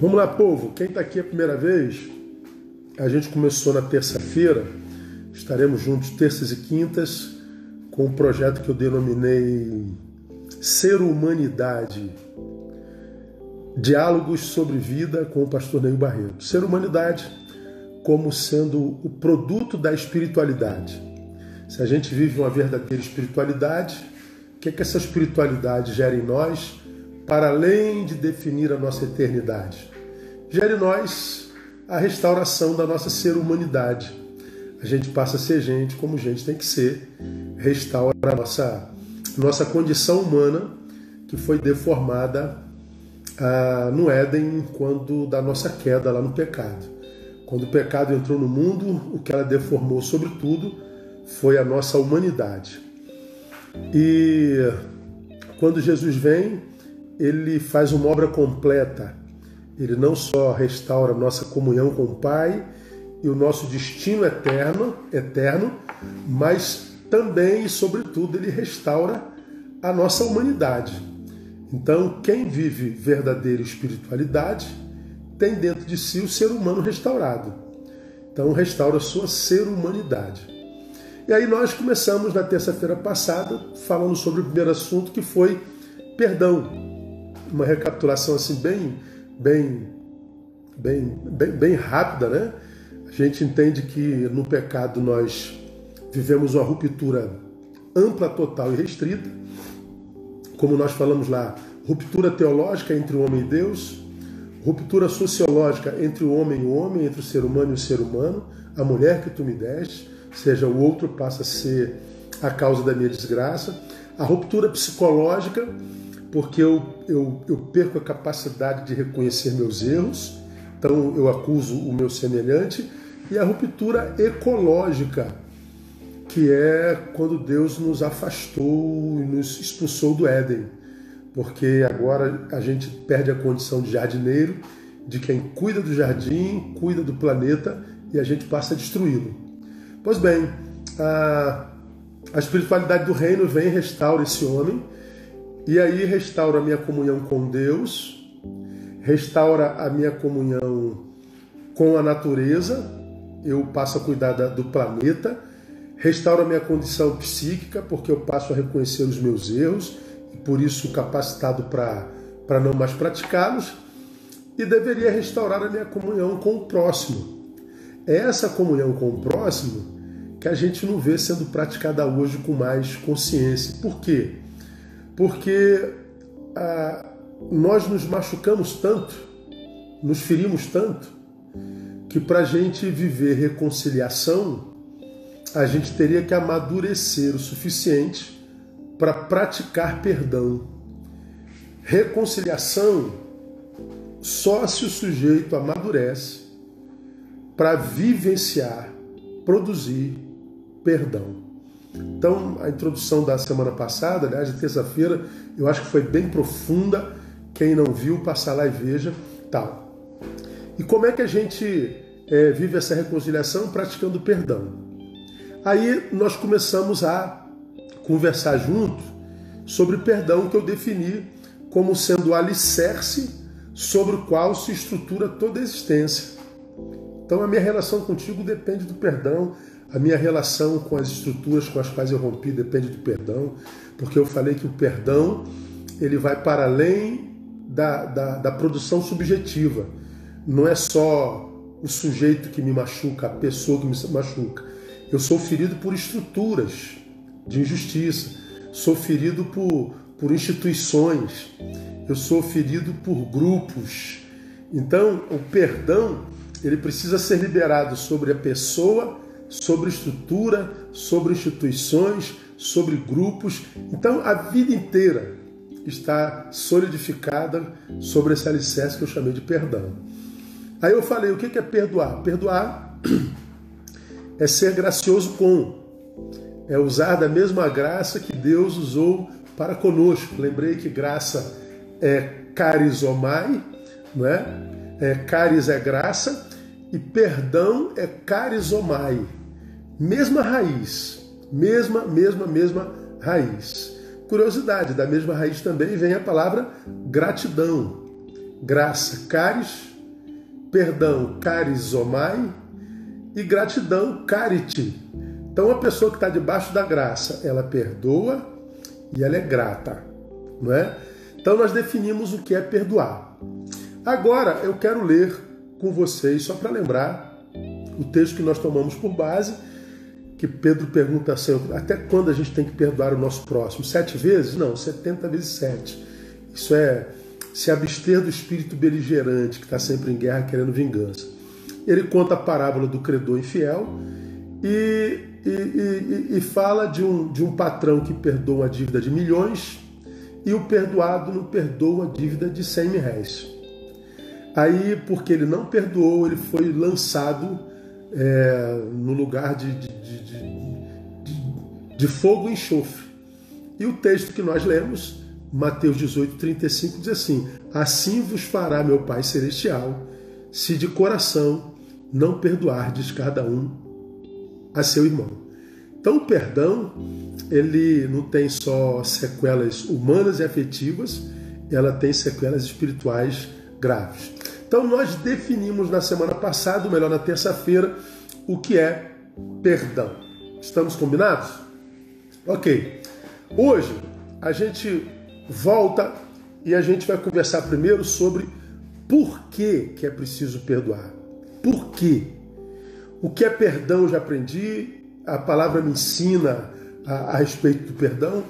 Vamos lá, povo. Quem está aqui a primeira vez, a gente começou na terça-feira, estaremos juntos terças e quintas, com um projeto que eu denominei Ser Humanidade. Diálogos sobre vida com o pastor Neil Barreto. Ser Humanidade como sendo o produto da espiritualidade. Se a gente vive uma verdadeira espiritualidade, o que é que essa espiritualidade gera em nós, para além de definir a nossa eternidade? Gera em nós a restauração da nossa ser humanidade. A gente passa a ser gente como gente tem que ser, restaura a nossa condição humana que foi deformada no Éden, quando da nossa queda lá no pecado. Quando o pecado entrou no mundo, o que ela deformou sobretudo foi a nossa humanidade. E quando Jesus vem, ele faz uma obra completa. Ele não só restaura a nossa comunhão com o Pai e o nosso destino eterno, mas também e sobretudo ele restaura a nossa humanidade. Então, quem vive verdadeira espiritualidade tem dentro de si o ser humano restaurado. Então, restaura a sua ser humanidade. E aí nós começamos na terça-feira passada falando sobre o primeiro assunto, que foi perdão. Uma recapitulação assim bem rápida, né? A gente entende que no pecado nós vivemos uma ruptura ampla, total e restrita. Como nós falamos lá, ruptura teológica entre o homem e Deus, ruptura sociológica entre o homem, entre o ser humano e o ser humano, a mulher que tu me deste, ou seja, o outro passa a ser a causa da minha desgraça, a ruptura psicológica, porque eu perco a capacidade de reconhecer meus erros, então eu acuso o meu semelhante, e a ruptura ecológica, que é quando Deus nos afastou e nos expulsou do Éden, porque agora a gente perde a condição de jardineiro, de quem cuida do jardim, cuida do planeta, e a gente passa a destruí-lo. Pois bem, a espiritualidade do reino vem e restaura esse homem, e aí restaura a minha comunhão com Deus, restaura a minha comunhão com a natureza, eu passo a cuidar do planeta, restaura a minha condição psíquica, porque eu passo a reconhecer os meus erros, e por isso capacitado para não mais praticá-los, e deveria restaurar a minha comunhão com o próximo. É essa comunhão com o próximo que a gente não vê sendo praticada hoje com mais consciência. Por quê? Porque nós nos machucamos tanto, nos ferimos tanto, que para a gente viver reconciliação, a gente teria que amadurecer o suficiente para praticar perdão. Reconciliação só se o sujeito amadurece para vivenciar, produzir perdão. Então, a introdução da semana passada, aliás, de terça-feira, eu acho que foi bem profunda. Quem não viu, passa lá e veja. Tal. E como é que a gente vive essa reconciliação? Praticando perdão. Aí nós começamos a conversar juntos sobre perdão, que eu defini como sendo o alicerce sobre o qual se estrutura toda a existência. Então, a minha relação contigo depende do perdão. A minha relação com as estruturas com as quais eu rompi depende do perdão, porque eu falei que o perdão ele vai para além da produção subjetiva. Não é só o sujeito que me machuca, a pessoa que me machuca. Eu sou ferido por estruturas de injustiça, sou ferido por instituições, eu sou ferido por grupos. Então, o perdão ele precisa ser liberado sobre a pessoa, sobre estrutura, sobre instituições, sobre grupos. Então, a vida inteira está solidificada sobre esse alicerce que eu chamei de perdão. Aí eu falei, o que é perdoar? Perdoar é ser gracioso com, é usar da mesma graça que Deus usou para conosco. Lembrei que graça é carizomai, não é? Caris é graça e perdão é carizomai. Mesma raiz, mesma raiz. Curiosidade, da mesma raiz também vem a palavra gratidão. Graça, caris, perdão, charizomai, e gratidão, chariti. Então, a pessoa que está debaixo da graça, ela perdoa e ela é grata, não é? Então, nós definimos o que é perdoar. Agora, eu quero ler com vocês, só para lembrar, o texto que nós tomamos por base, que Pedro pergunta assim, até quando a gente tem que perdoar o nosso próximo? 7 vezes? Não, 70 vezes 7. Isso é se abster do espírito beligerante, que está sempre em guerra querendo vingança. Ele conta a parábola do credor infiel e fala de um patrão que perdoa uma dívida de milhões e o perdoado não perdoa a dívida de 100 mil réis. Aí, porque ele não perdoou, ele foi lançado no lugar de fogo e enxofre. E o texto que nós lemos, Mateus 18:35, diz assim: assim vos fará meu Pai Celestial, se de coração não perdoardes cada um a seu irmão. Então o perdão, ele não tem só sequelas humanas e afetivas, ela tem sequelas espirituais graves. Então nós definimos na semana passada, ou melhor, na terça-feira, o que é perdão. Estamos combinados? Ok. Hoje a gente volta e a gente vai conversar primeiro sobre por que é preciso perdoar. Por quê? O que é perdão eu já aprendi, a palavra me ensina a respeito do perdão.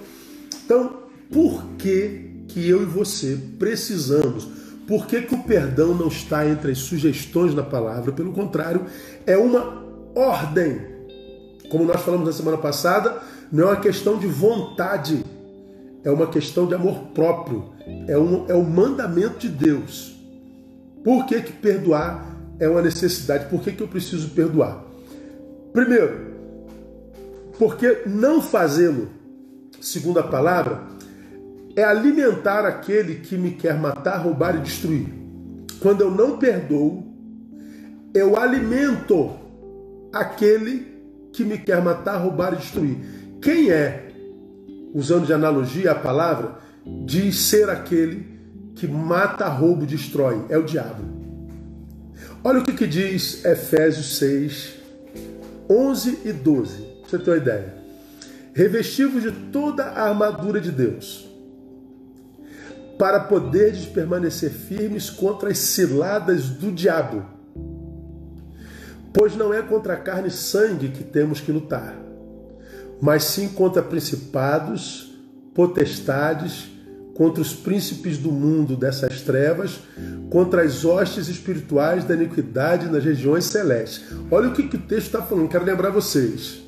Então, por que eu e você precisamos? Por que o perdão não está entre as sugestões da palavra? Pelo contrário, é uma ordem. Como nós falamos na semana passada, não é uma questão de vontade, é uma questão de amor próprio, é um mandamento de Deus. Por que perdoar é uma necessidade? Por que eu preciso perdoar? Primeiro, porque não fazê-lo, segundo a palavra, é alimentar aquele que me quer matar, roubar e destruir. Quando eu não perdoo, eu alimento aquele que me quer matar, roubar e destruir. Quem é, usando de analogia a palavra, diz ser aquele que mata, rouba e destrói? É o diabo. Olha o que diz Efésios 6, 11 e 12. Pra você ter uma ideia. Revesti-vos de toda a armadura de Deus, para poderdes permanecer firmes contra as ciladas do diabo. Pois não é contra carne e sangue que temos que lutar, mas sim contra principados, potestades, contra os príncipes do mundo dessas trevas, contra as hostes espirituais da iniquidade nas regiões celestes. Olha o que o texto está falando. Quero lembrar vocês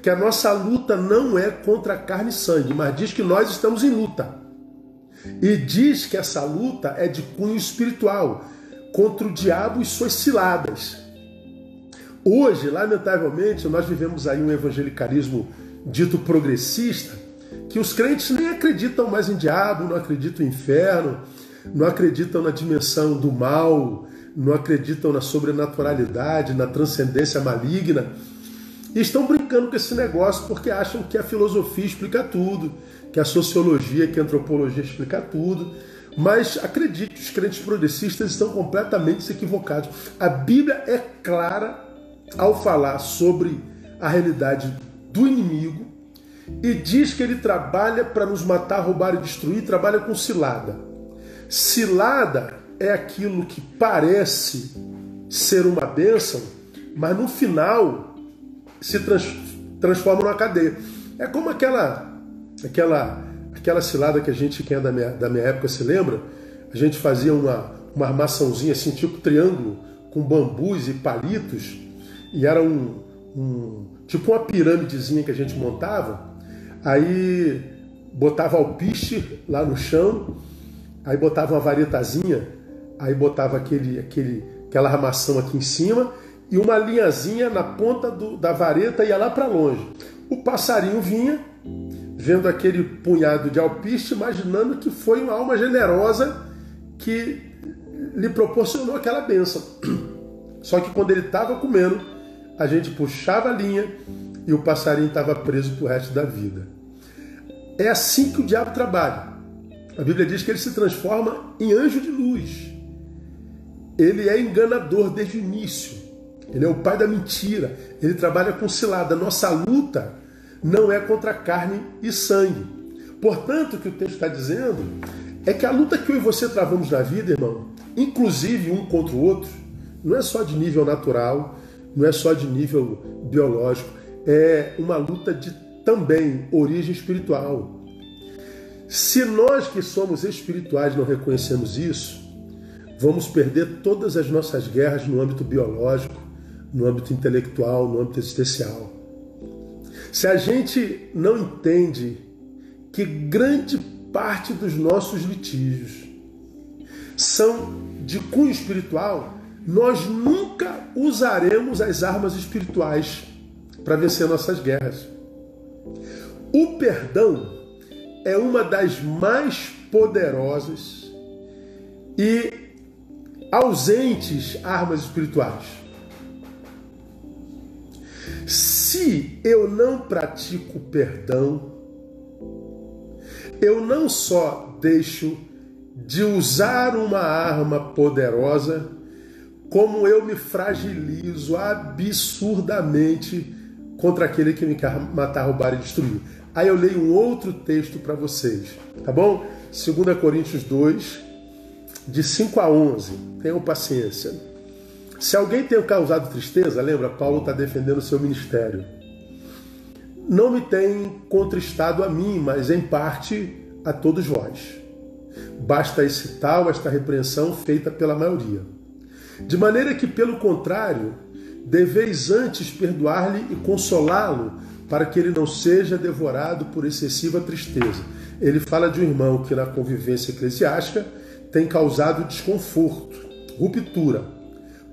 que a nossa luta não é contra carne e sangue, mas diz que nós estamos em luta. E diz que essa luta é de cunho espiritual, contra o diabo e suas ciladas. Hoje, lamentavelmente, nós vivemos aí um evangelicalismo dito progressista, que os crentes nem acreditam mais em diabo, não acreditam em inferno, não acreditam na dimensão do mal, não acreditam na sobrenaturalidade, na transcendência maligna. E estão brincando com esse negócio porque acham que a filosofia explica tudo, que a sociologia, que a antropologia explica tudo. Mas acredite, os crentes progressistas estão completamente equivocados. A Bíblia é clara ao falar sobre a realidade do inimigo e diz que ele trabalha para nos matar, roubar e destruir, trabalha com cilada. Cilada é aquilo que parece ser uma bênção, mas no final se transforma numa cadeia. É como aquela cilada que a gente, quem é da minha época se lembra, a gente fazia uma armaçãozinha assim, tipo triângulo, com bambus e palitos, e era tipo uma pirâmidezinha que a gente montava, aí botava alpiste lá no chão, aí botava uma varetazinha, aí botava aquela armação aqui em cima, e uma linhazinha na ponta da vareta ia lá para longe. O passarinho vinha, vendo aquele punhado de alpiste, imaginando que foi uma alma generosa que lhe proporcionou aquela bênção. Só que quando ele estava comendo, a gente puxava a linha e o passarinho estava preso para o resto da vida. É assim que o diabo trabalha. A Bíblia diz que ele se transforma em anjo de luz. ele é enganador desde o início. Ele é o pai da mentira. Ele trabalha com cilada. Nossa luta não é contra carne e sangue. Portanto, o que o texto está dizendo é que a luta que eu e você travamos na vida, irmão, inclusive um contra o outro, não é só de nível natural, não é só de nível biológico, é uma luta de também origem espiritual. Se nós que somos espirituais não reconhecemos isso, vamos perder todas as nossas guerras no âmbito biológico, no âmbito intelectual, no âmbito existencial. Se a gente não entende que grande parte dos nossos litígios são de cunho espiritual, nós nunca usaremos as armas espirituais para vencer nossas guerras. O perdão é uma das mais poderosas e ausentes armas espirituais. Se eu não pratico perdão, eu não só deixo de usar uma arma poderosa, como eu me fragilizo absurdamente contra aquele que me quer matar, roubar e destruir. Aí eu leio um outro texto para vocês, tá bom? 2 Coríntios 2, de 5 a 11. Tenham paciência. Se alguém tem causado tristeza, lembra, Paulo está defendendo o seu ministério. Não me tem contristado a mim, mas em parte a todos vós. Basta esta repreensão feita pela maioria. De maneira que, pelo contrário, deveis antes perdoar-lhe e consolá-lo, para que ele não seja devorado por excessiva tristeza. Ele fala de um irmão que na convivência eclesiástica tem causado desconforto, ruptura.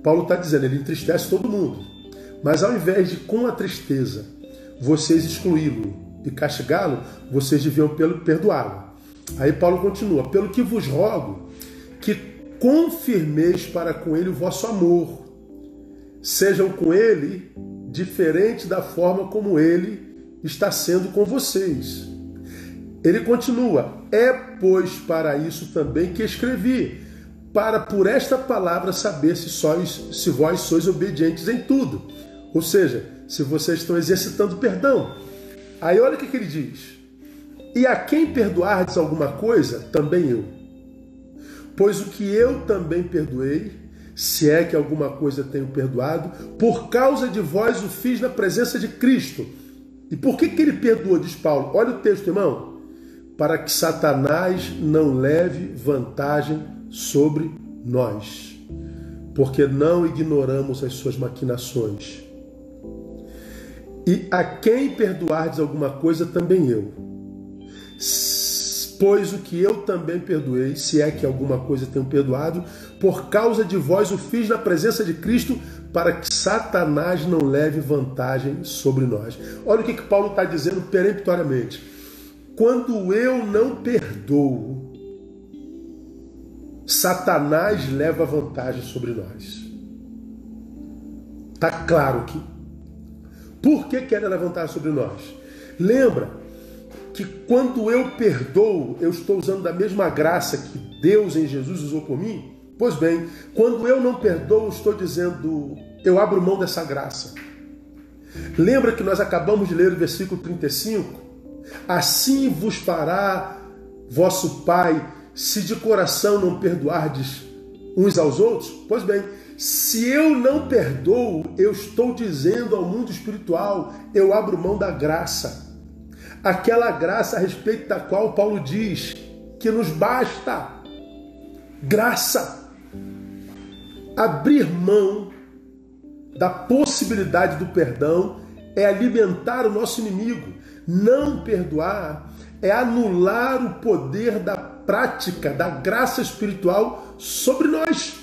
Paulo está dizendo, ele entristece todo mundo. Mas ao invés de, com a tristeza, vocês excluí-lo e castigá-lo, vocês deviam perdoá-lo. Aí Paulo continua, pelo que vos rogo, que confirmeis para com ele o vosso amor. Sejam com ele diferente da forma como ele está sendo com vocês. Ele continua, é pois para isso também que escrevi, para por esta palavra saber se vós sois obedientes em tudo. Ou seja, se vocês estão exercitando perdão. Aí olha o que ele diz. E a quem perdoardes alguma coisa, também eu. Pois o que eu também perdoei, se é que alguma coisa tenho perdoado, por causa de vós o fiz na presença de Cristo. E por que ele perdoou, diz Paulo? Olha o texto, irmão. Para que Satanás não leve vantagem sobre nós, porque não ignoramos as suas maquinações. E a quem perdoardes alguma coisa, também eu. Pois o que eu também perdoei, se é que alguma coisa tenho perdoado, por causa de vós o fiz na presença de Cristo, para que Satanás não leve vantagem sobre nós. Olha o que Paulo está dizendo peremptoriamente. Quando eu não perdoo, Satanás leva vantagem sobre nós. Está claro aqui. Por que quer levar vantagem sobre nós? Lembra que quando eu perdoo, eu estou usando da mesma graça que Deus em Jesus usou por mim? Pois bem, quando eu não perdoo, estou dizendo, eu abro mão dessa graça. Lembra que nós acabamos de ler o versículo 35? Assim vos fará vosso Pai, se de coração não perdoardes uns aos outros? Pois bem, se eu não perdoo, eu estou dizendo ao mundo espiritual, eu abro mão da graça. Aquela graça a respeito da qual Paulo diz que nos basta. Graça. Abrir mão da possibilidade do perdão é alimentar o nosso inimigo. Não perdoar é anular o poder da prática, da graça espiritual sobre nós.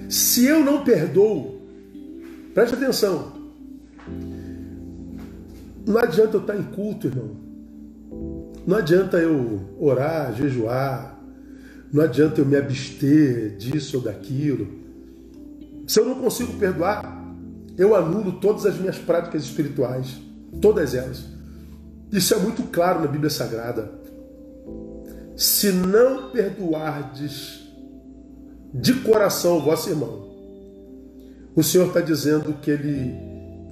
Se eu não perdoo, preste atenção, não adianta eu estar em culto, irmão. Não adianta eu orar, jejuar. Não adianta eu me abster disso ou daquilo. Se eu não consigo perdoar, eu anulo todas as minhas práticas espirituais. Todas elas. Isso é muito claro na Bíblia Sagrada. Se não perdoardes de coração o vosso irmão, o Senhor está dizendo que Ele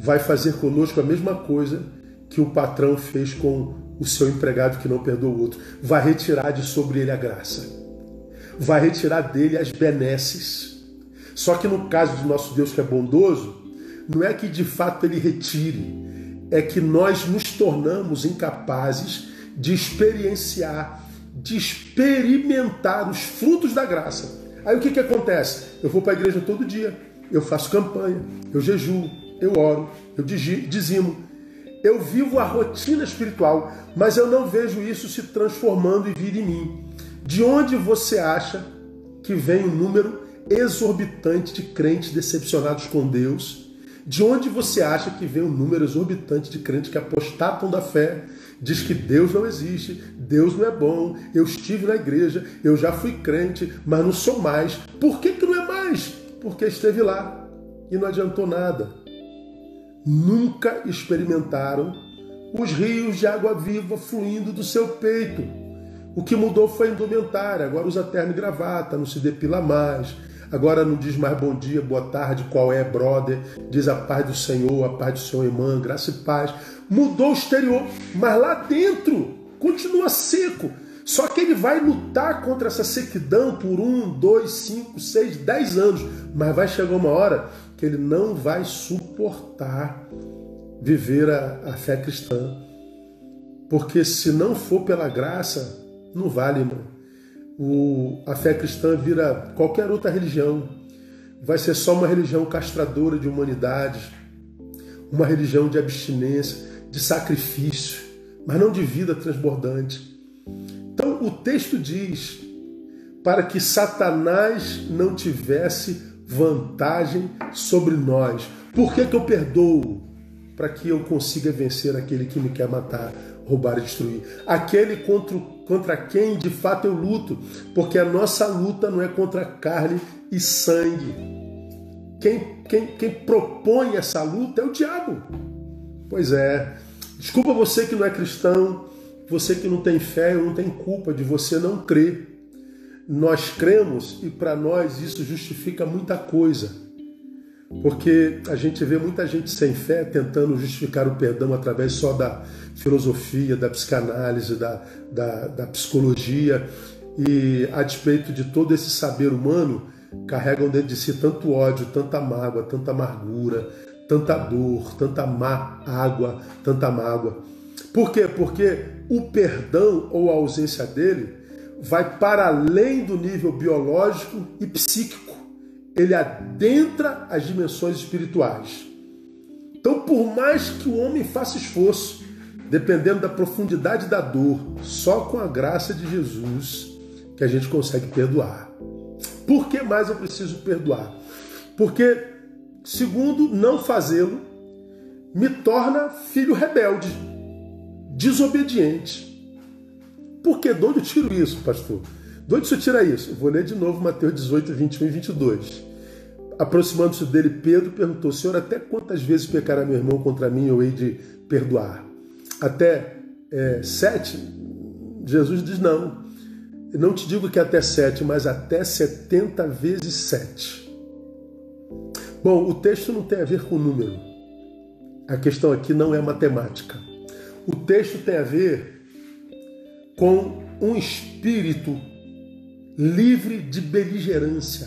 vai fazer conosco a mesma coisa que o patrão fez com o seu empregado que não perdoa o outro. Vai retirar de sobre ele a graça. Vai retirar dele as benesses. Só que no caso do nosso Deus que é bondoso, não é que de fato Ele retire, é que nós nos tornamos incapazes de experienciar, de experimentar os frutos da graça. Aí o que acontece? Eu vou para a igreja todo dia, eu faço campanha, eu jejuo, eu oro, eu dizimo. Eu vivo a rotina espiritual, mas eu não vejo isso se transformando e vir em mim. De onde você acha que vem um número exorbitante de crentes decepcionados com Deus? De onde você acha que vem um número exorbitante de crentes que apostatam da fé, diz que Deus não existe, Deus não é bom, eu estive na igreja, eu já fui crente, mas não sou mais. Por que não é mais? Porque esteve lá e não adiantou nada. Nunca experimentaram os rios de água viva fluindo do seu peito. O que mudou foi a indumentária. Agora usa terno e gravata, não se depila mais. Agora não diz mais bom dia, boa tarde, qual é, brother. Diz a paz do Senhor, a paz do Senhor, irmã, graça e paz. Mudou o exterior, mas lá dentro continua seco. Só que ele vai lutar contra essa sequidão por 1, 2, 5, 6, 10 anos. Mas vai chegar uma hora que ele não vai suportar viver a fé cristã. Porque se não for pela graça, não vale, irmão. A fé cristã vira qualquer outra religião. Vai ser só uma religião castradora de humanidade, uma religião de abstinência, de sacrifício, mas não de vida transbordante. Então o texto diz, para que Satanás não tivesse vantagem sobre nós. Por que eu perdoo? Para que eu consiga vencer aquele que me quer matar, roubar e destruir. Aquele contra quem de fato eu luto, porque a nossa luta não é contra carne e sangue. Quem propõe essa luta é o diabo. Pois é. Desculpa você que não é cristão, você que não tem fé, eu não tenho culpa de você não crer. Nós cremos e para nós isso justifica muita coisa. Porque a gente vê muita gente sem fé tentando justificar o perdão através só da filosofia, da psicanálise, da psicologia. E a despeito de todo esse saber humano, carregam dentro de si tanto ódio, tanta mágoa, tanta amargura, tanta dor, tanta má água, tanta mágoa. Por quê? Porque o perdão ou a ausência dele vai para além do nível biológico e psíquico. Ele adentra as dimensões espirituais. Então, por mais que o homem faça esforço, dependendo da profundidade da dor, só com a graça de Jesus que a gente consegue perdoar. Por que mais eu preciso perdoar? Porque, segundo, não fazê-lo me torna filho rebelde, desobediente. Por que? De onde eu tiro isso, pastor? De onde você tira isso? Eu vou ler de novo Mateus 18, 21 e 22. Aproximando-se dele, Pedro perguntou, Senhor, até quantas vezes pecará meu irmão contra mim eu hei de perdoar? Até 7? Jesus diz, não. Eu não te digo que até 7, mas até 70 vezes 7. Bom, o texto não tem a ver com número. A questão aqui não é matemática. O texto tem a ver com um espírito livre de beligerância.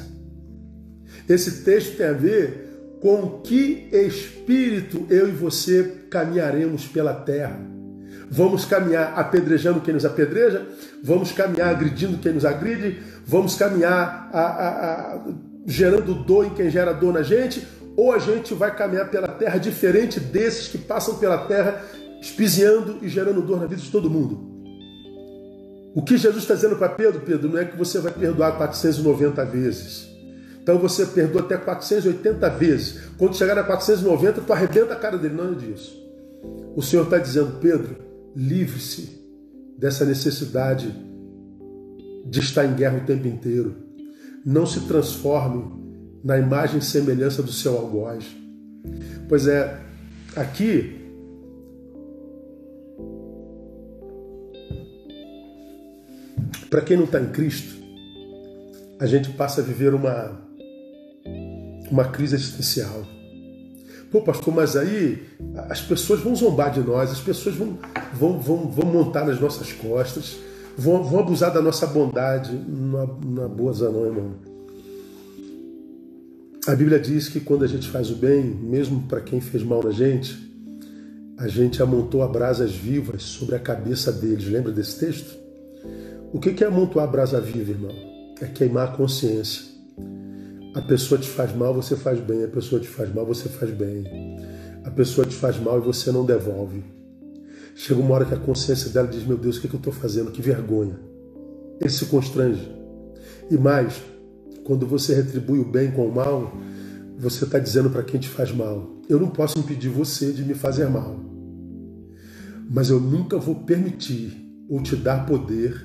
Esse texto tem a ver com que espírito eu e você caminharemos pela terra. Vamos caminhar apedrejando quem nos apedreja, vamos caminhar agredindo quem nos agride, vamos caminhar gerando dor em quem gera dor na gente, ou a gente vai caminhar pela terra diferente desses que passam pela terra espiziando e gerando dor na vida de todo mundo. O que Jesus está dizendo para Pedro, Pedro, não é que você vai perdoar 490 vezes. Então você perdoa até 480 vezes. Quando chegar a 490, tu arrebenta a cara dele. Não é disso. O Senhor está dizendo, Pedro, livre-se dessa necessidade de estar em guerra o tempo inteiro. Não se transforme na imagem e semelhança do seu algoz. Pois é, aqui para quem não está em Cristo, a gente passa a viver uma crise existencial. Pô, pastor, mas aí as pessoas vão zombar de nós, as pessoas vão montar nas nossas costas, vão abusar da nossa bondade. Não é boa não, irmão. A Bíblia diz que quando a gente faz o bem, mesmo para quem fez mal na gente, a gente amontoa brasas vivas sobre a cabeça deles. Lembra desse texto? O que é amontoar brasa viva, irmão? É queimar a consciência. A pessoa te faz mal, você faz bem. A pessoa te faz mal, você faz bem. A pessoa te faz mal e você não devolve. Chega uma hora que a consciência dela diz, meu Deus, o que eu estou fazendo? Que vergonha. Ele se constrange. E mais, quando você retribui o bem com o mal, você está dizendo para quem te faz mal, eu não posso impedir você de me fazer mal, mas eu nunca vou permitir ou te dar poder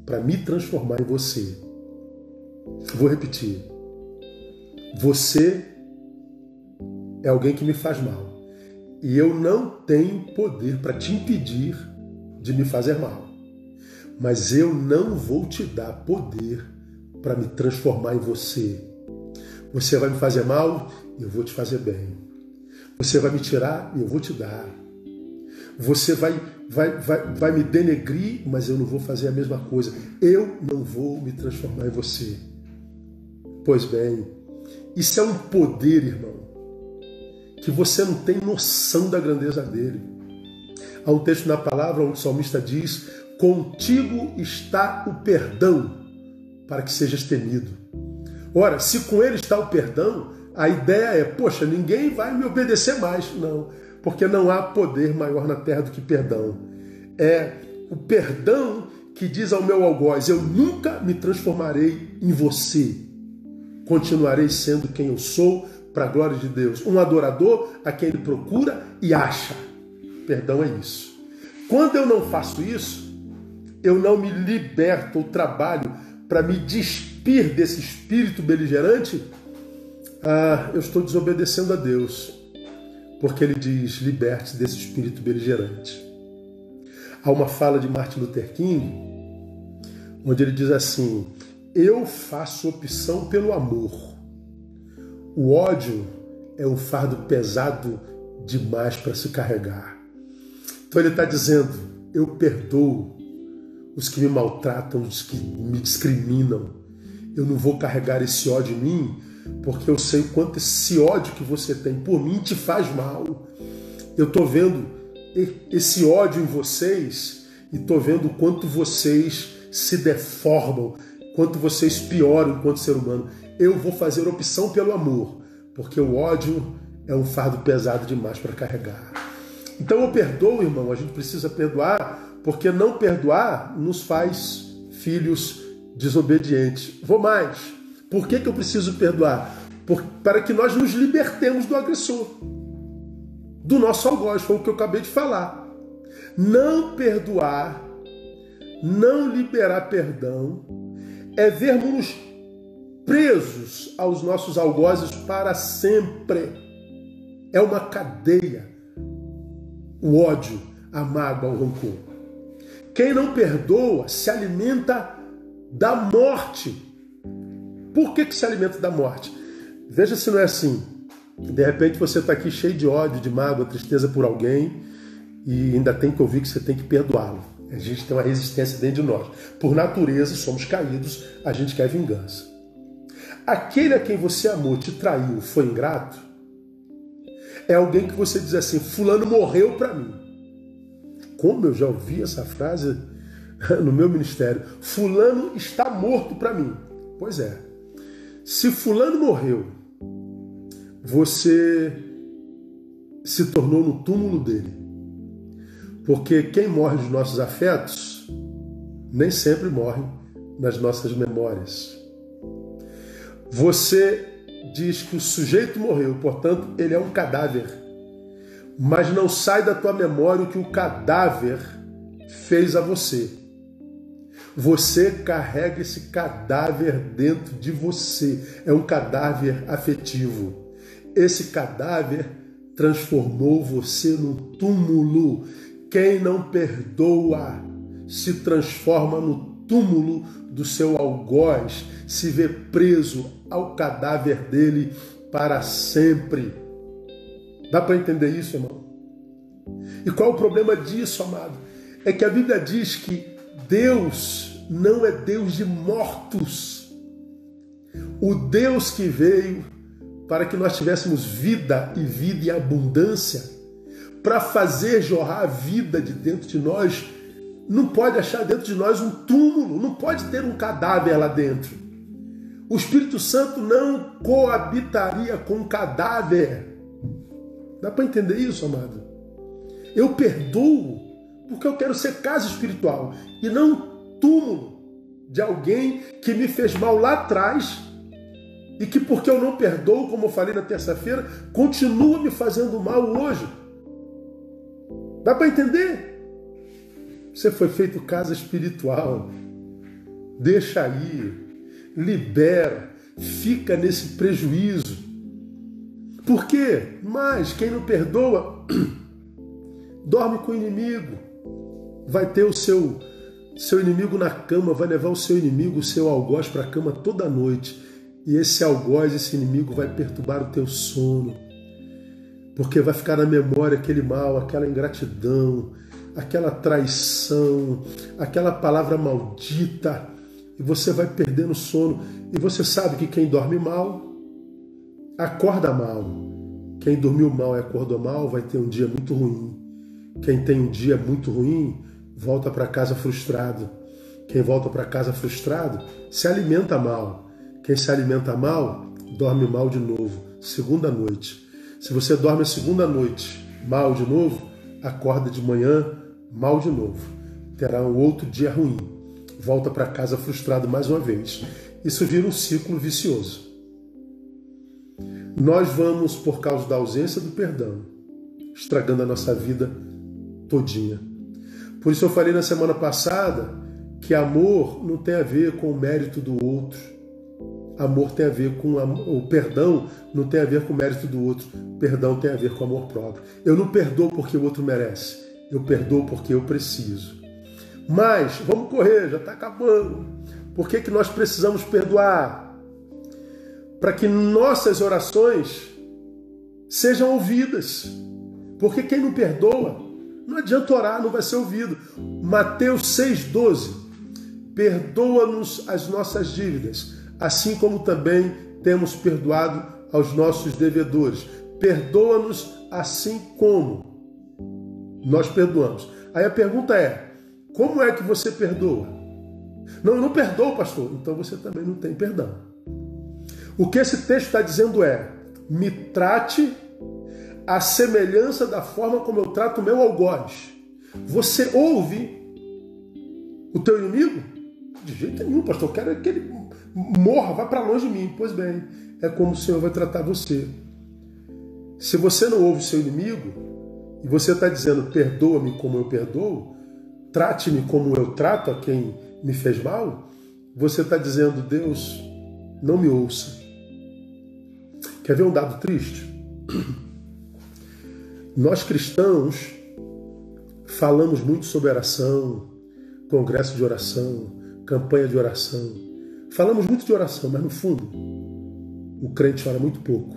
para me transformar em você. Vou repetir. Você é alguém que me faz mal. E eu não tenho poder para te impedir de me fazer mal. Mas eu não vou te dar poder para me transformar em você. Você vai me fazer mal e eu vou te fazer bem. Você vai me tirar e eu vou te dar. Você vai me denegrir, mas eu não vou fazer a mesma coisa. Eu não vou me transformar em você. Pois bem, isso é um poder, irmão, que você não tem noção da grandeza dele. Há um texto na palavra onde o salmista diz, contigo está o perdão para que sejas temido. Ora, se com ele está o perdão, a ideia é, poxa, ninguém vai me obedecer mais. Não, porque não há poder maior na terra do que perdão. É o perdão que diz ao meu algoz, eu nunca me transformarei em você. Continuarei sendo quem eu sou, para a glória de Deus. Um adorador a quem ele procura e acha. Perdão é isso. Quando eu não faço isso, eu não me liberto ou trabalho para me despir desse espírito beligerante, eu estou desobedecendo a Deus. Porque ele diz, liberte-se desse espírito beligerante. Há uma fala de Martin Luther King, onde ele diz assim, eu faço opção pelo amor. O ódio é um fardo pesado demais para se carregar. Então ele está dizendo, eu perdoo os que me maltratam, os que me discriminam. Eu não vou carregar esse ódio em mim, porque eu sei o quanto esse ódio que você tem por mim te faz mal. Eu estou vendo esse ódio em vocês e estou vendo o quanto vocês se deformam, quanto vocês pioram enquanto ser humano. Eu vou fazer opção pelo amor, porque o ódio é um fardo pesado demais para carregar. Então eu perdoo, irmão, a gente precisa perdoar, porque não perdoar nos faz filhos desobedientes. Vou mais. Por que eu preciso perdoar? Para que nós nos libertemos do agressor, do nosso algoz, foi o que eu acabei de falar. Não perdoar, não liberar perdão, é vermos presos aos nossos algozes para sempre. É uma cadeia. O ódio, a mágoa, o rancor. Quem não perdoa se alimenta da morte. Por que se alimenta da morte? Veja se não é assim. De repente você está aqui cheio de ódio, de mágoa, tristeza por alguém e ainda tem que ouvir que você tem que perdoá-lo. A gente tem uma resistência dentro de nós. Por natureza, somos caídos, a gente quer vingança. Aquele a quem você amou, te traiu, foi ingrato, é alguém que você diz assim, fulano morreu para mim. Como eu já ouvi essa frase no meu ministério, fulano está morto para mim. Pois é. Se fulano morreu, você se tornou no túmulo dele. Porque quem morre dos nossos afetos, nem sempre morre nas nossas memórias. Você diz que o sujeito morreu, portanto, ele é um cadáver. Mas não sai da tua memória o que o cadáver fez a você. Você carrega esse cadáver dentro de você. É um cadáver afetivo. Esse cadáver transformou você num túmulo. Quem não perdoa se transforma no túmulo do seu algoz, se vê preso ao cadáver dele para sempre. Dá para entender isso, irmão? E qual é o problema disso, amado? É que a Bíblia diz que Deus não é Deus de mortos. O Deus que veio para que nós tivéssemos vida e vida em abundância, para fazer jorrar a vida de dentro de nós, não pode achar dentro de nós um túmulo, não pode ter um cadáver lá dentro. O Espírito Santo não coabitaria com um cadáver. Dá para entender isso, amado? Eu perdoo porque eu quero ser casa espiritual e não um túmulo de alguém que me fez mal lá atrás e que, porque eu não perdoo, como eu falei na terça-feira, continua me fazendo mal hoje. Dá para entender? Você foi feito casa espiritual. Deixa aí, libera, fica nesse prejuízo. Por quê? Mas quem não perdoa dorme com o inimigo. Vai ter o seu inimigo na cama, vai levar o seu inimigo, o seu algoz para a cama toda noite. E esse algoz, esse inimigo vai perturbar o teu sono. Porque vai ficar na memória aquele mal, aquela ingratidão, aquela traição, aquela palavra maldita. E você vai perdendo o sono. E você sabe que quem dorme mal, acorda mal. Quem dormiu mal e acordou mal vai ter um dia muito ruim. Quem tem um dia muito ruim, volta para casa frustrado. Quem volta para casa frustrado, se alimenta mal. Quem se alimenta mal, dorme mal de novo. Segunda noite. Se você dorme a segunda noite mal de novo, acorda de manhã mal de novo. Terá um outro dia ruim. Volta para casa frustrado mais uma vez. Isso vira um ciclo vicioso. Nós vamos, por causa da ausência do perdão, estragando a nossa vida todinha. Por isso eu falei na semana passada que amor não tem a ver com o mérito do outro. Amor tem a ver com o perdão, não tem a ver com o mérito do outro. Perdão tem a ver com amor próprio. Eu não perdoo porque o outro merece. Eu perdoo porque eu preciso. Mas, vamos correr, já está acabando. Por que nós precisamos perdoar? Para que nossas orações sejam ouvidas. Porque quem não perdoa, não adianta orar, não vai ser ouvido. Mateus 6,12. Perdoa-nos as nossas dívidas, assim como também temos perdoado aos nossos devedores. Perdoa-nos assim como nós perdoamos. Aí a pergunta é, como é que você perdoa? Não, eu não perdoo, pastor. Então você também não tem perdão. O que esse texto está dizendo é, me trate à semelhança da forma como eu trato o meu algoz. Você ouve o teu inimigo? De jeito nenhum, pastor. Eu quero que ele morra, vá para longe de mim. Pois bem, é como o Senhor vai tratar você. Se você não ouve o seu inimigo, e você está dizendo, perdoa-me como eu perdoo, trate-me como eu trato a quem me fez mal, você está dizendo, Deus, não me ouça. Quer ver um dado triste? Nós cristãos falamos muito sobre oração, congresso de oração, campanha de oração. Falamos muito de oração, mas no fundo, o crente ora muito pouco.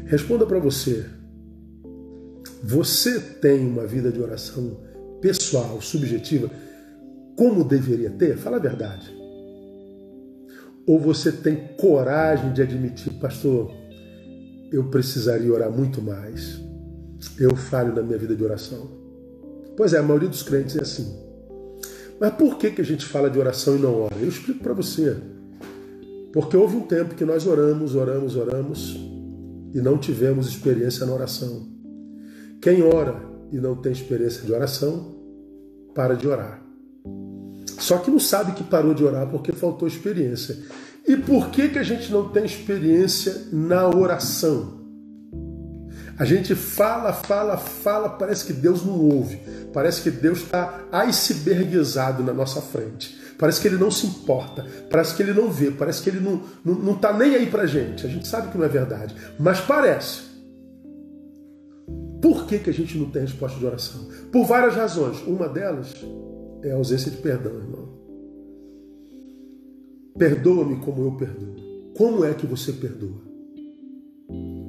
Responda para você. Você tem uma vida de oração pessoal, subjetiva, como deveria ter? Fala a verdade. Ou você tem coragem de admitir, pastor, eu precisaria orar muito mais. Eu falho na minha vida de oração. Pois é, a maioria dos crentes é assim. Mas por que a gente fala de oração e não ora? Eu explico para você. Porque houve um tempo que nós oramos e não tivemos experiência na oração. Quem ora e não tem experiência de oração, para de orar. Só que não sabe que parou de orar porque faltou experiência. E por que a gente não tem experiência na oração? A gente fala, parece que Deus não ouve. Parece que Deus está icebergizado na nossa frente. Parece que Ele não se importa. Parece que Ele não vê. Parece que Ele não está nem aí pra gente. A gente sabe que não é verdade. Mas parece. Por que a gente não tem resposta de oração? Por várias razões. Uma delas é a ausência de perdão, irmão. Perdoa-me como eu perdoo. Como é que você perdoa?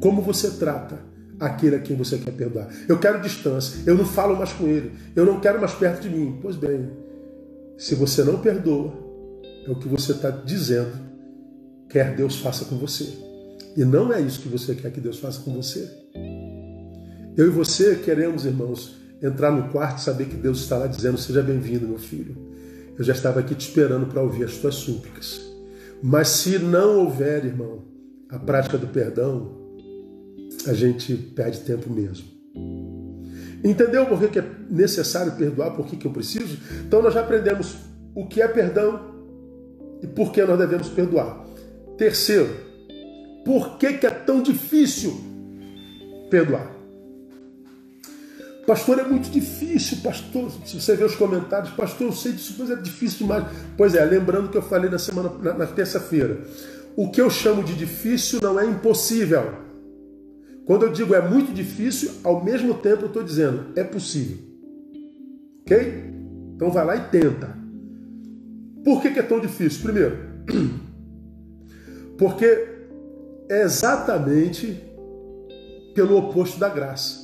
Como você trata aquele a quem você quer perdoar? Eu quero distância, eu não falo mais com ele, eu não quero mais perto de mim. Pois bem, se você não perdoa, é o que você está dizendo, quer Deus faça com você. E não é isso que você quer que Deus faça com você. Eu e você queremos, irmãos, entrar no quarto e saber que Deus está lá dizendo: seja bem-vindo, meu filho. Eu já estava aqui te esperando para ouvir as tuas súplicas. Mas se não houver, irmão, a prática do perdão, a gente perde tempo mesmo. Entendeu por que é necessário perdoar? Por que eu preciso? Então nós já aprendemos o que é perdão e por que nós devemos perdoar. Terceiro, por que é tão difícil perdoar? Pastor, é muito difícil, pastor. Se você ver os comentários, pastor, eu sei disso, mas é difícil demais. Pois é, lembrando que eu falei na terça-feira. O que eu chamo de difícil não é impossível. Quando eu digo é muito difícil, ao mesmo tempo eu estou dizendo é possível. Ok? Então vai lá e tenta. Por que é tão difícil? Primeiro, porque é exatamente pelo oposto da graça.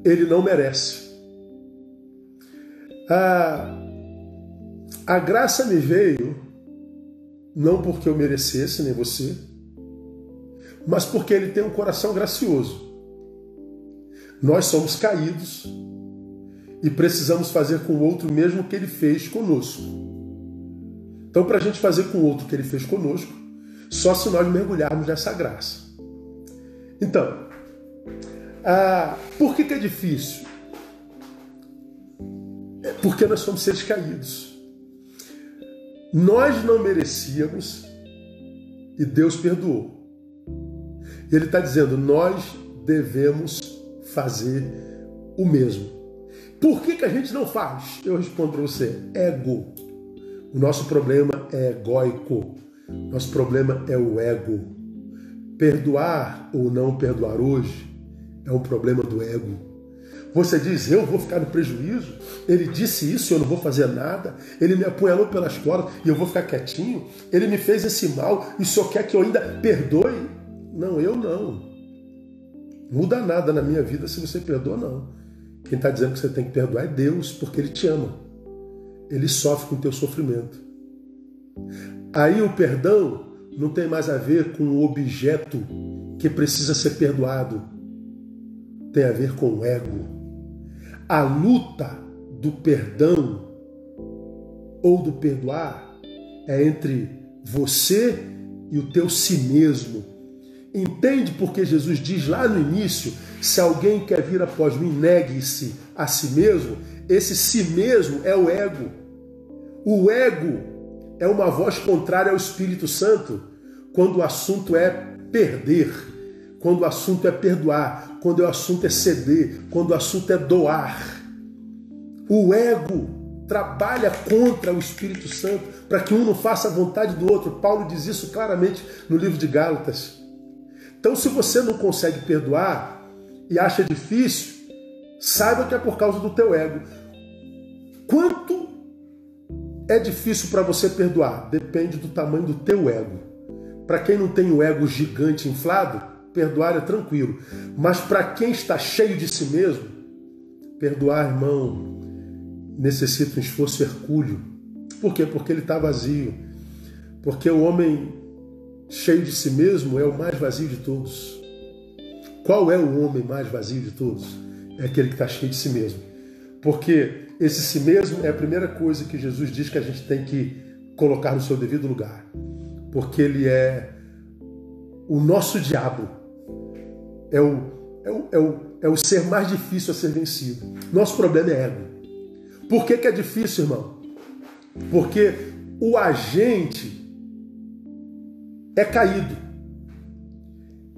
Ele não merece. A graça me veio não porque eu merecesse, nem você, mas porque ele tem um coração gracioso. Nós somos caídos e precisamos fazer com o outro o mesmo que ele fez conosco. Então, para a gente fazer com o outro o que ele fez conosco, só se nós mergulharmos nessa graça. Então, por que é difícil? É porque nós somos seres caídos. Nós não merecíamos e Deus perdoou. Ele está dizendo, nós devemos fazer o mesmo. Por que a gente não faz? Eu respondo para você, ego. O nosso problema é egóico. Nosso problema é o ego. Perdoar ou não perdoar hoje é um problema do ego. Você diz, eu vou ficar no prejuízo? Ele disse isso, eu não vou fazer nada? Ele me apunhalou pelas costas e eu vou ficar quietinho? Ele me fez esse mal e só quer que eu ainda perdoe? Não, eu não. Muda nada na minha vida se você perdoa, não. Quem está dizendo que você tem que perdoar é Deus, porque Ele te ama. Ele sofre com o teu sofrimento. Aí o perdão não tem mais a ver com o objeto que precisa ser perdoado. Tem a ver com o ego. A luta do perdão ou do perdoar é entre você e o teu si mesmo. Entende porque Jesus diz lá no início, se alguém quer vir após mim, negue-se a si mesmo. Esse si mesmo é o ego. O ego é uma voz contrária ao Espírito Santo quando o assunto é perder, quando o assunto é perdoar, quando o assunto é ceder, quando o assunto é doar. O ego trabalha contra o Espírito Santo para que um não faça a vontade do outro. Paulo diz isso claramente no livro de Gálatas. Então, se você não consegue perdoar e acha difícil, saiba que é por causa do teu ego. Quanto é difícil para você perdoar? Depende do tamanho do teu ego. Para quem não tem o ego gigante inflado, perdoar é tranquilo. Mas para quem está cheio de si mesmo, perdoar, irmão, necessita um esforço hercúleo. Por quê? Porque ele está vazio. Porque o homem cheio de si mesmo é o mais vazio de todos. Qual é o homem mais vazio de todos? É aquele que está cheio de si mesmo. Porque esse si mesmo é a primeira coisa que Jesus diz que a gente tem que colocar no seu devido lugar. Porque ele é o nosso diabo. É o ser mais difícil a ser vencido. Nosso problema é ego. Por que é difícil, irmão? Porque o agente é caído.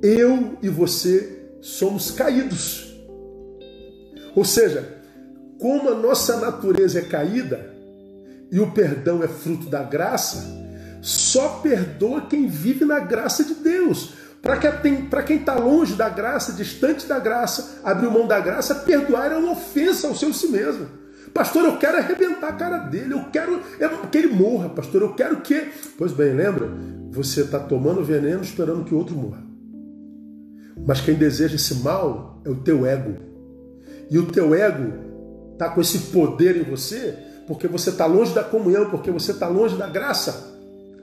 Eu e você somos caídos. Ou seja, como a nossa natureza é caída e o perdão é fruto da graça, só perdoa quem vive na graça de Deus. Para quem está longe da graça, distante da graça, abrir mão da graça, perdoar é uma ofensa ao seu si mesmo. Pastor, eu quero arrebentar a cara dele, eu quero que ele morra, pastor, eu quero que... Pois bem, lembra? Você está tomando veneno esperando que o outro morra. Mas quem deseja esse mal é o teu ego. E o teu ego está com esse poder em você porque você está longe da comunhão, porque você está longe da graça.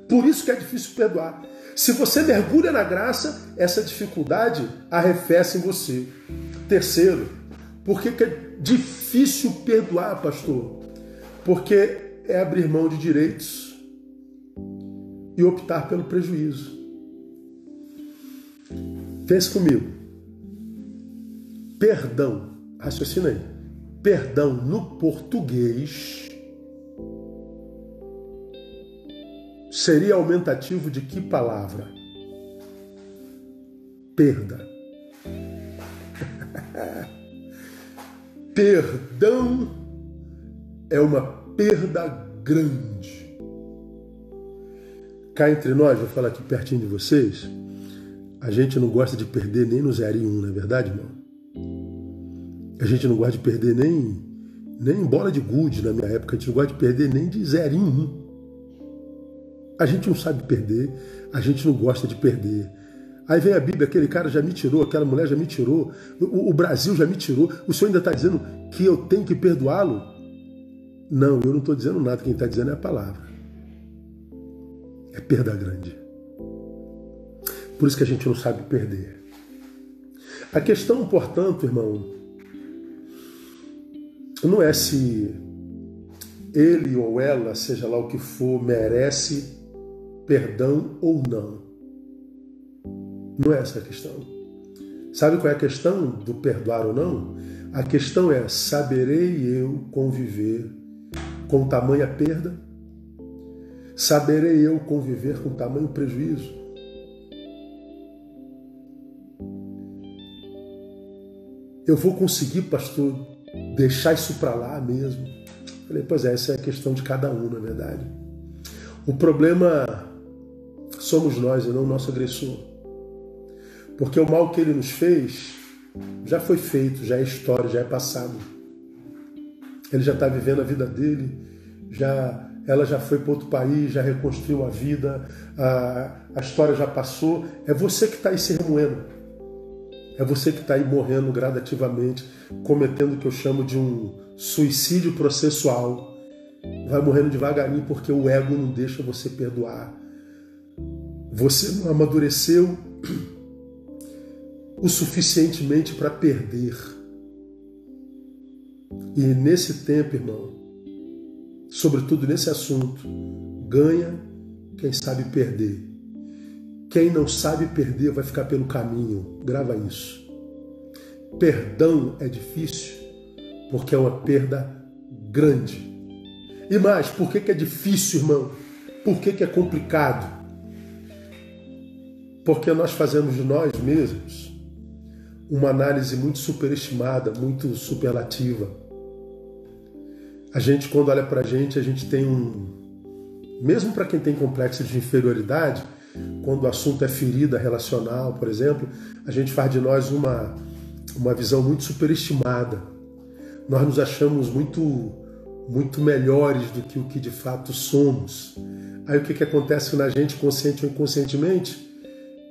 Por isso que é difícil perdoar. Se você mergulha na graça, essa dificuldade arrefece em você. Terceiro, por que é difícil perdoar, pastor? Porque é abrir mão de direitos e optar pelo prejuízo. Pense comigo. Perdão, raciocina aí. Perdão no português seria aumentativo de que palavra? Perda. Perdão é uma perda grande. Cá entre nós, vou falar aqui pertinho de vocês, a gente não gosta de perder nem no 0 e 1, não é verdade, irmão? A gente não gosta de perder nem em bola de gude na minha época, a gente não gosta de perder nem de 0 e 1. A gente não sabe perder, a gente não gosta de perder. Aí vem a Bíblia, aquele cara já me tirou, aquela mulher já me tirou, o Brasil já me tirou. O Senhor ainda está dizendo que eu tenho que perdoá-lo? Não, eu não estou dizendo nada, quem está dizendo é a palavra. É perda grande. Por isso que a gente não sabe perder. A questão, portanto, irmão, não é se ele ou ela, seja lá o que for, merece perdão ou não. Não é essa a questão. Sabe qual é a questão do perdoar ou não? A questão é, saberei eu conviver com tamanha perda? Saberei eu conviver com tamanho prejuízo? Eu vou conseguir, pastor, deixar isso para lá mesmo? Falei, pois é, essa é a questão de cada um, na verdade. O problema somos nós e não o nosso agressor. Porque o mal que ele nos fez já foi feito, já é história, já é passado. Ele já está vivendo a vida dele, ela já foi para outro país, já reconstruiu a vida, a história já passou. É você que está aí se remoendo. É você que está aí morrendo gradativamente, cometendo o que eu chamo de um suicídio processual. Vai morrendo devagarinho porque o ego não deixa você perdoar. Você não amadureceu o suficientemente para perder. E nesse tempo, irmão, sobretudo nesse assunto, ganha quem sabe perder. Quem não sabe perder vai ficar pelo caminho. Grava isso. Perdão é difícil porque é uma perda grande. E mais, por que é difícil, irmão? Por que é complicado? Porque nós fazemos de nós mesmos uma análise muito superestimada, muito superlativa. A gente, quando olha pra gente, a gente tem mesmo para quem tem complexo de inferioridade, quando o assunto é ferida relacional, por exemplo, a gente faz de nós uma visão muito superestimada. Nós nos achamos muito melhores do que o que de fato somos. Aí o que acontece na gente, consciente ou inconscientemente?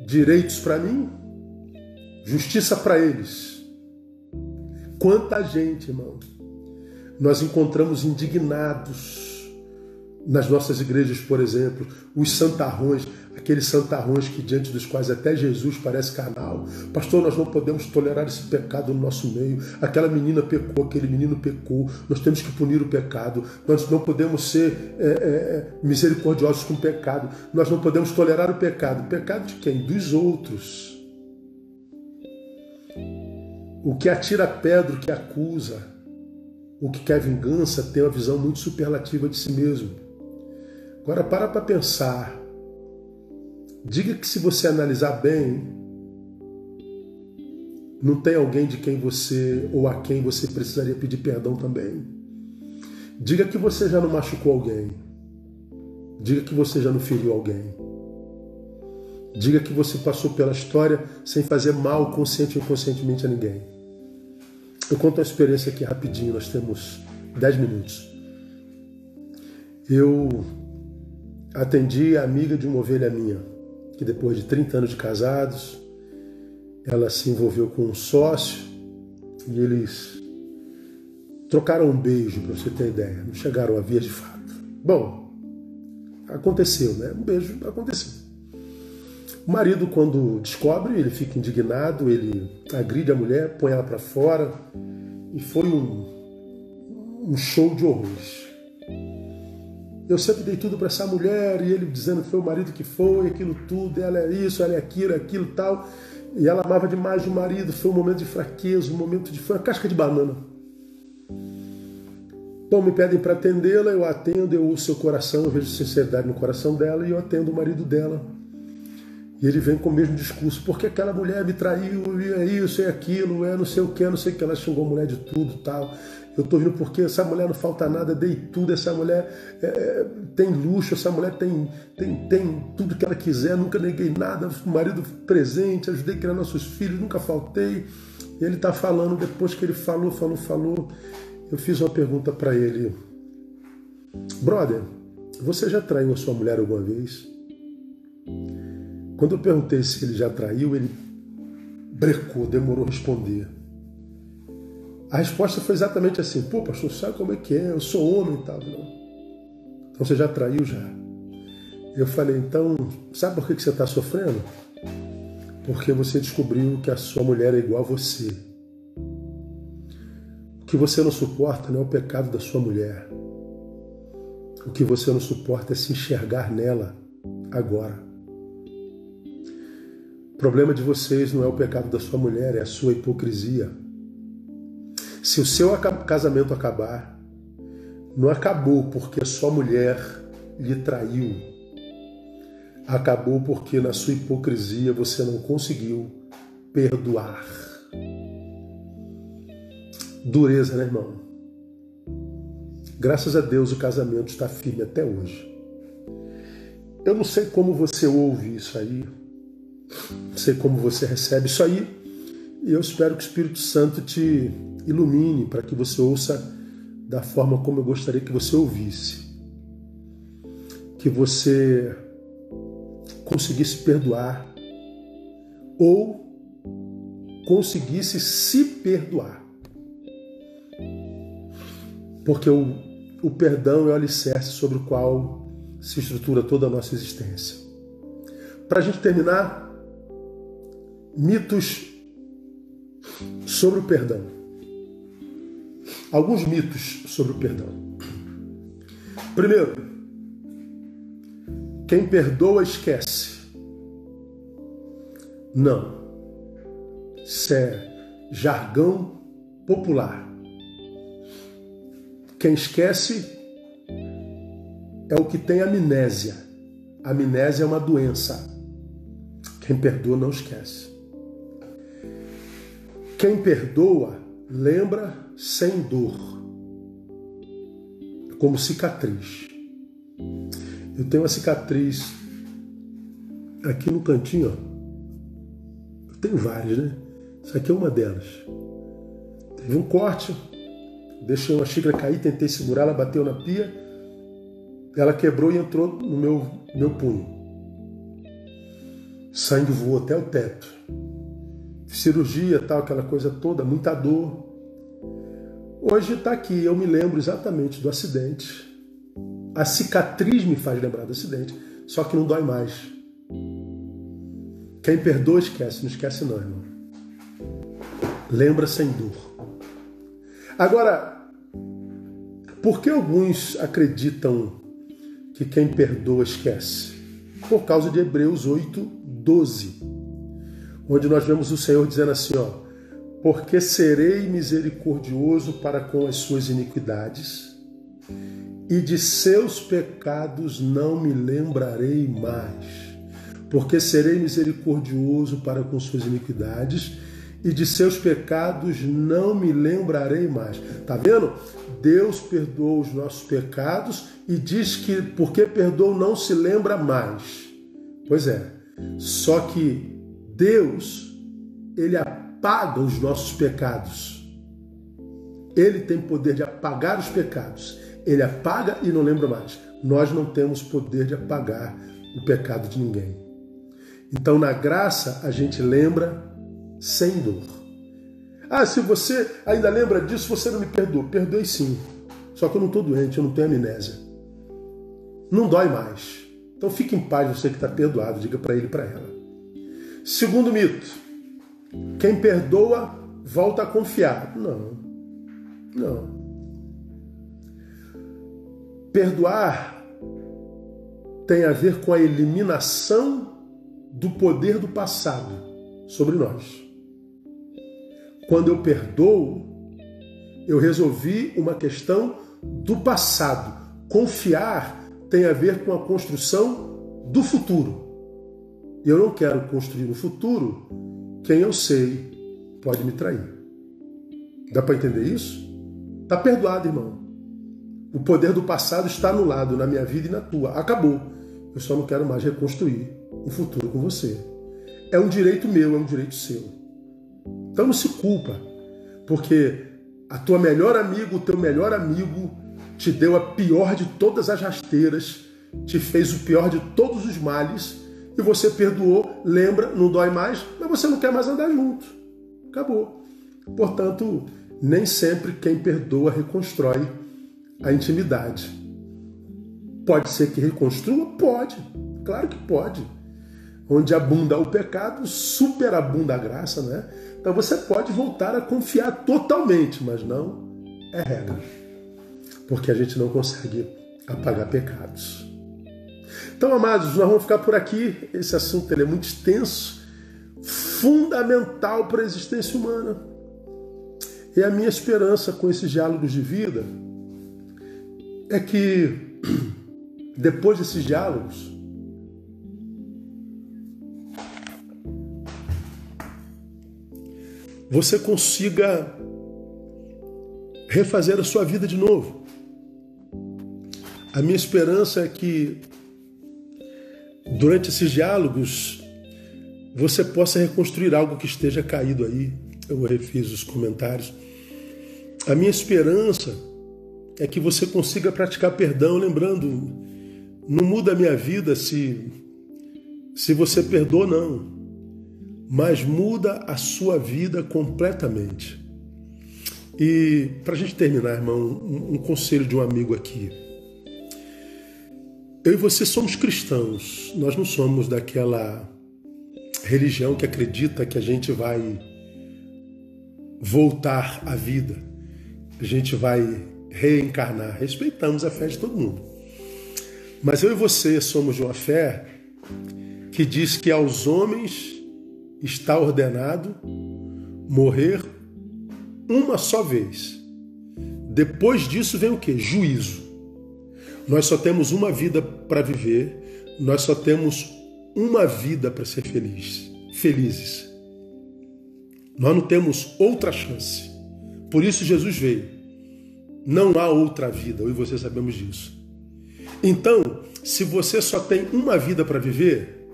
Direitos para mim, justiça para eles. Quanta gente, irmão, nós encontramos indignados nas nossas igrejas, por exemplo, os santarrões, aqueles santarrões que diante dos quais até Jesus parece carnal. Pastor, nós não podemos tolerar esse pecado no nosso meio. Aquela menina pecou, aquele menino pecou. Nós temos que punir o pecado. Nós não podemos ser misericordiosos com o pecado. Nós não podemos tolerar o pecado. Pecado de quem? Dos outros. O que atira pedra, o que acusa, o que quer vingança, tem uma visão muito superlativa de si mesmo. Agora para pensar. Diga que se você analisar bem, não tem alguém de quem você ou a quem você precisaria pedir perdão também. Diga que você já não machucou alguém. Diga que você já não feriu alguém. Diga que você passou pela história sem fazer mal consciente ou inconscientemente a ninguém. Eu conto a experiência aqui rapidinho. Nós temos 10 minutos. Eu atendi a amiga de uma ovelha minha, que depois de 30 anos de casados, ela se envolveu com um sócio e eles trocaram um beijo, para você ter ideia. Não chegaram a vias de fato. Bom, aconteceu, né? Um beijo aconteceu. O marido, quando descobre, ele fica indignado, ele agride a mulher, põe ela para fora e foi um show de horrores. Eu sempre dei tudo para essa mulher e ele dizendo que foi o marido que foi, aquilo tudo, ela é isso, ela é aquilo tal. E ela amava demais o marido, foi um momento de fraqueza, foi uma casca de banana. Bom, me pedem para atendê-la, eu atendo, eu ouço seu coração, eu vejo sinceridade no coração dela e eu atendo o marido dela. E ele vem com o mesmo discurso, porque aquela mulher me traiu, é isso, é aquilo, é não sei o que, ela xingou a mulher de tudo tal. Eu estou vindo porque essa mulher não falta nada, dei tudo, essa mulher tem luxo, essa mulher tem tudo que ela quiser, nunca neguei nada, marido presente, ajudei a criar nossos filhos, nunca faltei. E ele está falando, depois que ele falou, eu fiz uma pergunta para ele. Brother, você já traiu a sua mulher alguma vez? Quando eu perguntei se ele já traiu, ele brecou, demorou a responder. A resposta foi exatamente assim: pô, pastor, sabe como é que é? Eu sou homem e tal. Não. Então você já traiu já. Eu falei, então, sabe por que você está sofrendo? Porque você descobriu que a sua mulher é igual a você. O que você não suporta não é o pecado da sua mulher. O que você não suporta é se enxergar nela agora. O problema de vocês não é o pecado da sua mulher, é a sua hipocrisia. Se o seu casamento acabar, não acabou porque a sua mulher lhe traiu. Acabou porque na sua hipocrisia você não conseguiu perdoar. Dureza, né, irmão? Graças a Deus o casamento está firme até hoje. Eu não sei como você ouve isso aí, não sei como você recebe isso aí, e eu espero que o Espírito Santo te ilumine para que você ouça da forma como eu gostaria que você ouvisse. Que você conseguisse perdoar ou conseguisse se perdoar. Porque o perdão é o alicerce sobre o qual se estrutura toda a nossa existência. Para a gente terminar, mitos sobre o perdão. Alguns mitos sobre o perdão. Primeiro, quem perdoa esquece. Não. Isso é jargão popular. Quem esquece é o que tem amnésia. Amnésia é uma doença. Quem perdoa não esquece. Quem perdoa lembra sem dor, como cicatriz. Eu tenho uma cicatriz aqui no cantinho, ó. Eu tenho várias, né? Isso aqui é uma delas. Teve um corte, deixei uma xícara cair, tentei segurar, ela bateu na pia, ela quebrou e entrou no meu punho. Sangue voou até o teto. Cirurgia, tal, aquela coisa toda, muita dor. Hoje está aqui, eu me lembro exatamente do acidente. A cicatriz me faz lembrar do acidente, só que não dói mais. Quem perdoa esquece, não esquece não, irmão. Lembra sem dor. Agora, por que alguns acreditam que quem perdoa esquece? Por causa de Hebreus 8:12. Onde nós vemos o Senhor dizendo assim, ó: porque serei misericordioso para com as suas iniquidades, e de seus pecados não me lembrarei mais. Porque serei misericordioso para com suas iniquidades, e de seus pecados não me lembrarei mais. Tá vendo? Deus perdoa os nossos pecados e diz que porque perdoa não se lembra mais. Pois é, só que Deus, Ele apaga os nossos pecados. Ele tem poder de apagar os pecados. Ele apaga e não lembra mais. Nós não temos poder de apagar o pecado de ninguém. Então, na graça, a gente lembra sem dor. Ah, se você ainda lembra disso, você não me perdoou. Perdoei sim. Só que eu não estou doente, eu não tenho amnésia. Não dói mais. Então fique em paz, você que está perdoado, diga para ele e para ela. Segundo mito, quem perdoa volta a confiar. Não. Perdoar tem a ver com a eliminação do poder do passado sobre nós. Quando eu perdoo, eu resolvi uma questão do passado. Confiar tem a ver com a construção do futuro. E eu não quero construir no futuro quem eu sei pode me trair. Dá para entender isso? Está perdoado, irmão. O poder do passado está anulado na minha vida e na tua. Acabou. Eu só não quero mais reconstruir um futuro com você. É um direito meu, é um direito seu. Então não se culpa, porque a tua melhor amiga, o teu melhor amigo te deu a pior de todas as rasteiras, te fez o pior de todos os males, e você perdoou, lembra, não dói mais, mas você não quer mais andar junto. Acabou. Portanto, nem sempre quem perdoa reconstrói a intimidade. Pode ser que reconstrua? Pode. Claro que pode. Onde abunda o pecado, superabunda a graça, né? Então você pode voltar a confiar totalmente, mas não é regra. Porque a gente não consegue apagar pecados. Então, amados, nós vamos ficar por aqui. Esse assunto ele é muito extenso, fundamental para a existência humana. E a minha esperança com esses diálogos de vida é que, depois desses diálogos, você consiga refazer a sua vida de novo. A minha esperança é que, durante esses diálogos, você possa reconstruir algo que esteja caído aí. Eu refiz os comentários. A minha esperança é que você consiga praticar perdão, lembrando, não muda a minha vida se você perdoa, não. Mas muda a sua vida completamente. E, para a gente terminar, irmão, um conselho de um amigo aqui. Eu e você somos cristãos, nós não somos daquela religião que acredita que a gente vai voltar à vida, a gente vai reencarnar. Respeitamos a fé de todo mundo. Mas eu e você somos de uma fé que diz que aos homens está ordenado morrer uma só vez. Depois disso vem o quê? Juízo. Nós só temos uma vida para viver, nós só temos uma vida para ser felizes. Nós não temos outra chance. Por isso Jesus veio. Não há outra vida, eu e você sabemos disso. Então, se você só tem uma vida para viver,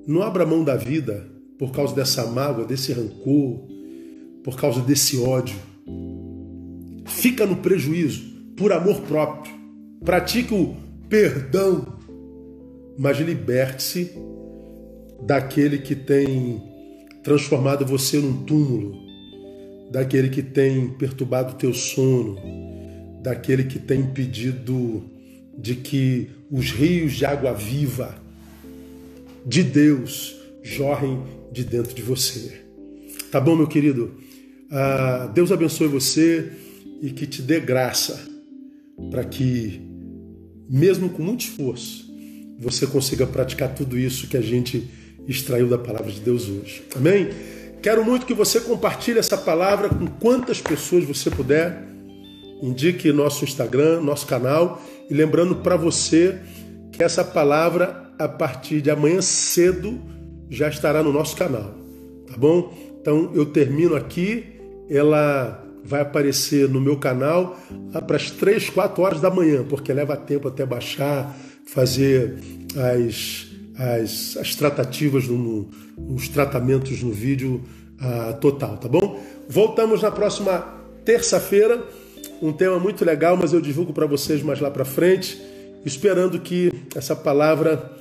não abra mão da vida por causa dessa mágoa, desse rancor, por causa desse ódio. Fica no prejuízo, por amor próprio. Pratique o perdão, mas liberte-se daquele que tem transformado você num túmulo, daquele que tem perturbado o teu sono, daquele que tem impedido de que os rios de água viva de Deus jorrem de dentro de você. Tá bom, meu querido? Deus abençoe você e que te dê graça para que, mesmo com muito esforço, você consiga praticar tudo isso que a gente extraiu da palavra de Deus hoje. Amém? Quero muito que você compartilhe essa palavra com quantas pessoas você puder. Indique nosso Instagram, nosso canal. E lembrando para você que essa palavra, a partir de amanhã cedo, já estará no nosso canal. Tá bom? Então eu termino aqui. Ela vai aparecer no meu canal lá para as 3, 4 horas da manhã, porque leva tempo até baixar, fazer as tratativas, os tratamentos no vídeo total, tá bom? Voltamos na próxima terça-feira, um tema muito legal, mas eu divulgo para vocês mais lá para frente, esperando que essa palavra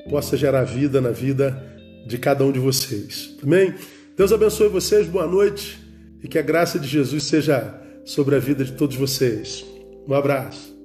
possa gerar vida na vida de cada um de vocês. Amém? Deus abençoe vocês, boa noite e que a graça de Jesus seja sobre a vida de todos vocês. Um abraço.